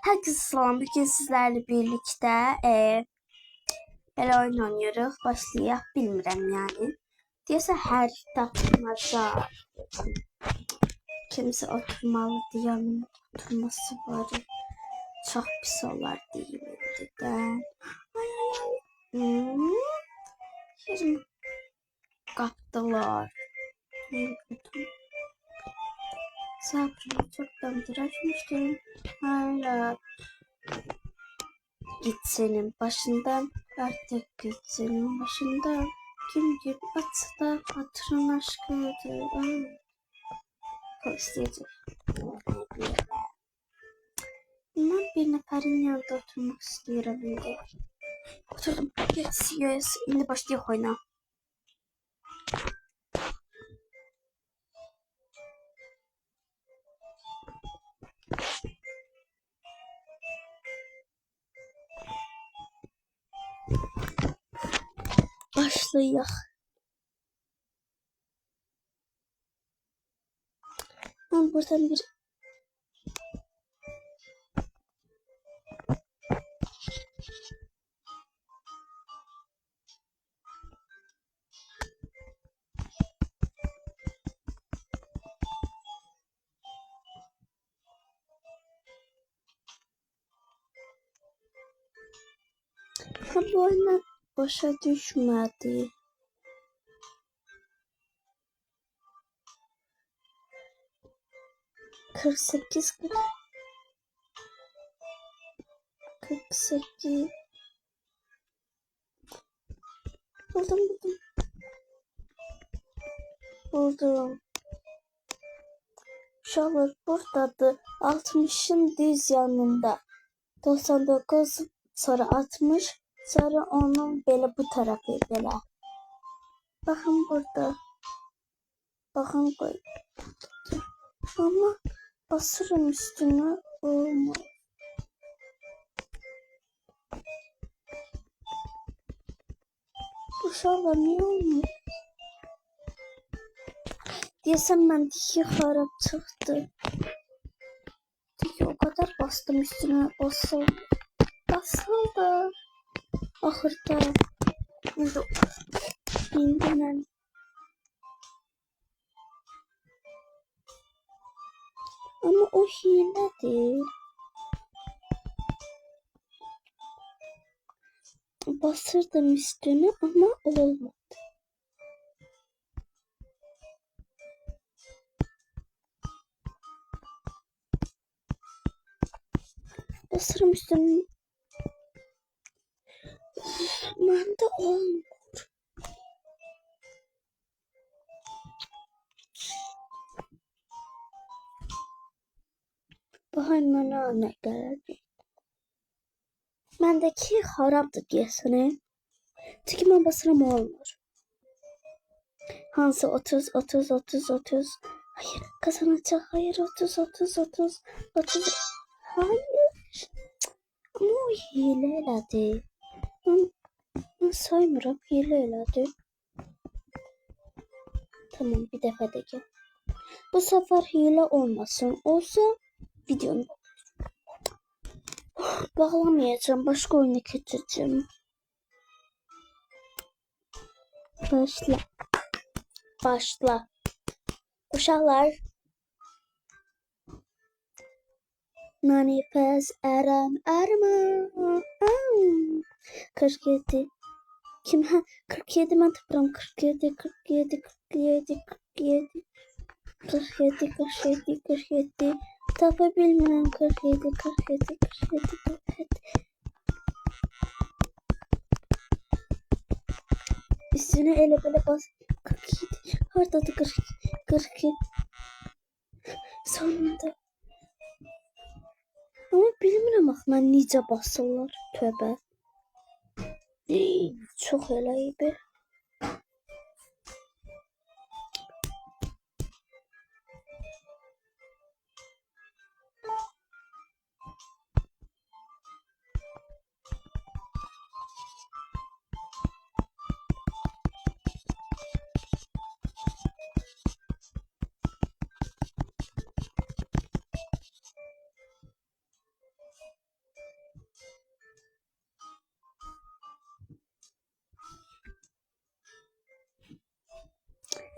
Herkese selam. Bugün sizlerle birlikte böyle oyun oynuyoruz. Başlayalım. Bilmiyorum yani. Diyorsa her tapmaca kimse oturmalı diyenin oturması var. Çok pis olar değil dedim. Ay ay ay. Yerim kaptılar. Sabrımı çoktan tıraşmıştım. Hala gitsenin başından, artık gitsenin başından. Kim gibi atsa hatırın aşkıydı. Postayacak. Ben bir neferin yanında oturmak istiyorum. Oturdum. Yes. Şimdi başlıyor oyuna. Başlıyor. Ben buradan bir bu oyuna boşa düşmedi. Kırk sekiz. Buldum. Şalır buradadır. 60'ın düz yanında. 99 sonra 60 sonra onun böyle bu tarafı böyle. Bakın burada. Bakın böyle. Ama basırım üstüne olmaz. Bu şallar niye olmuyor? Diyesem ben diki harap çıktı. Diki o kadar bastım üstüne basıldı. Ahırda. İndim ben. Ama o hile değil. Basırdım üstüne ama olmadı. Basırım üstüne. Ben de olmuyor. Bahane ne geldi? Bendeki haraptı diyesene. Çünkü ben basırım olmuyor. Hansı 30. Hayır kazanacak. Hayır 30. Hayır. Ama o hile eledi. Ben saymıram hile eledi. Tamam bir defa da gel. Bu sefer hile olmasın. Olsa videonu bağlamayacağım. Başka oyuna geçeceğim. Başla. Uşaqlar. Manifest Eren Erman. 47. Kim ha? 47 ben tıpram. 47. Tabi bilmirəm 47. Üstüne elə belə bas. 47. Hardadır 42. Sonunda. Ama bilmirəm axı mən necə basırlar. Tövbə. Çox elə idi.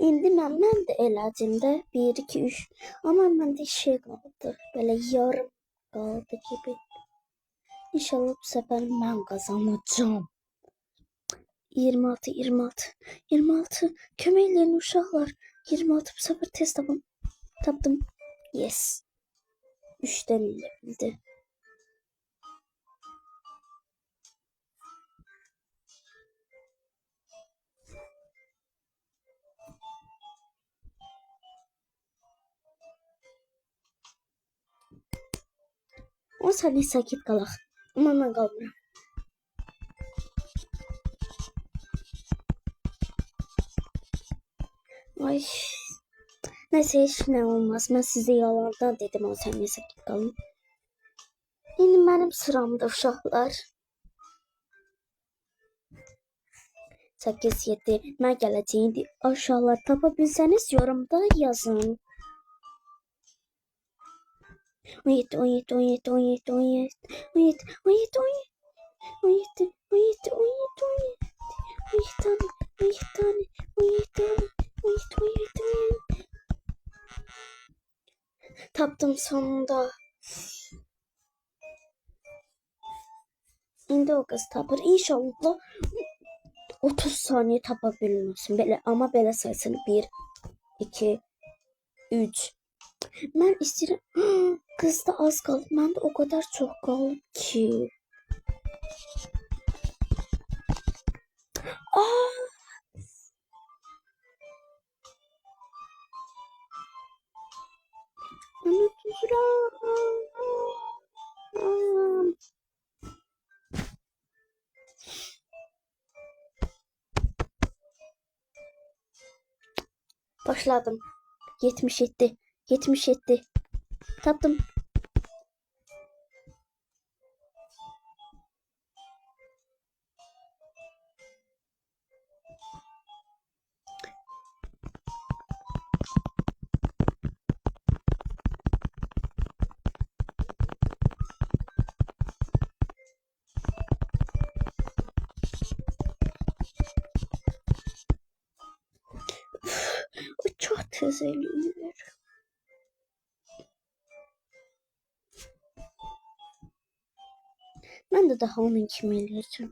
İndi mən də elədim də 1 2 3. Amma məndə şey qaldı. Belə yarım qaldı gibi. İnşallah bu səfər mən qazanacağam. 26 26 26. Kömək eləyin uşaqlar. 26 bu səfər tez tapdım. Yes. 3'ten bildi. O saniye sakit qalaq. Amma mən qalmıram. Ay. Neyse hiç ne olmaz. Ben size yalandan dedim 10 saniye sakit qalın. İndi mənim sıramda uşaqlar. 8 7. Mən gələcəyim. Aşağılar tapa bilsəniz yorumda yazın. 17 17 17 17 17 17 17 17 17 tane 17 tane 17 tane 17 tapdım sonunda. İndi o kız tapır. İnşallah 30 saniye tapabilməsin. Belə ama belə saysın 1 2 3. Mən istəyirəm. Kızda az qalıb. Məndə o kadar çok qalıb ki. Başladım. 77. 77. Tapdım. O çok tez eliyor. Ben de daha onun kimi eləyəcəm.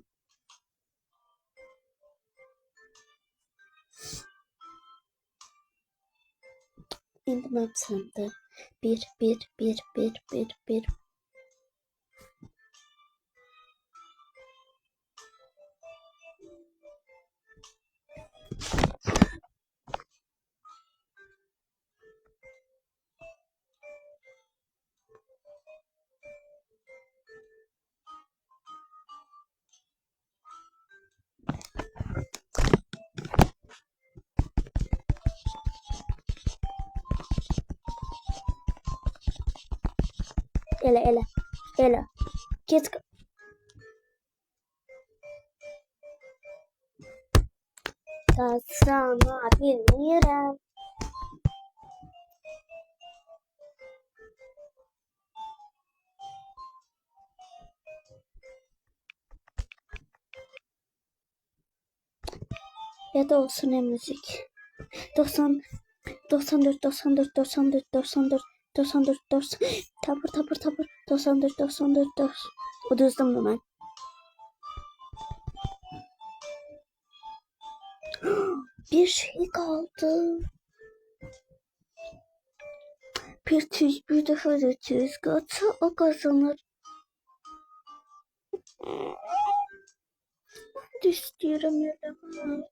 İndi mən səndə 1 1 1 1 1 1. Elə. Get. Sana bilmirəm. Ya da olsun ne müzik. 90 94 94 94 94 94 90 tapır 94 94 90. O düzdüm mü ben? Bir şey kaldı. Bir tüz bir defa da tüz katsa o kazanır. İstiyorum öyle.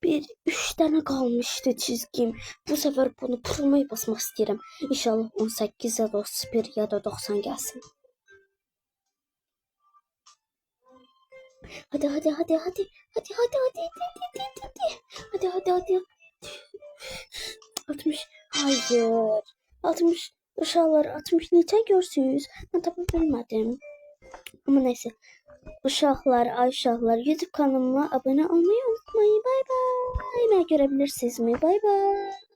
Hayır. Üç tane kalmıştı çizgim. Bu sefer bunu pırılmayı basmak istedim. İnşallah 18 ya da 31 ya da 90 gelsin. Hadi hadi hadi hadi. Hadi hadi hadi hadi hadi hadi. Hadi hadi hadi. 60. Hayır. 60. Uşaqlar 60 neçə görsünüz? Mən tapa bilmədim. Ama neyse. Uşaqlar, ay uşaqlar, YouTube kanalıma abone olmayı unutmayın. Bay bay. Beni görebilirsiniz mi? Bay bay.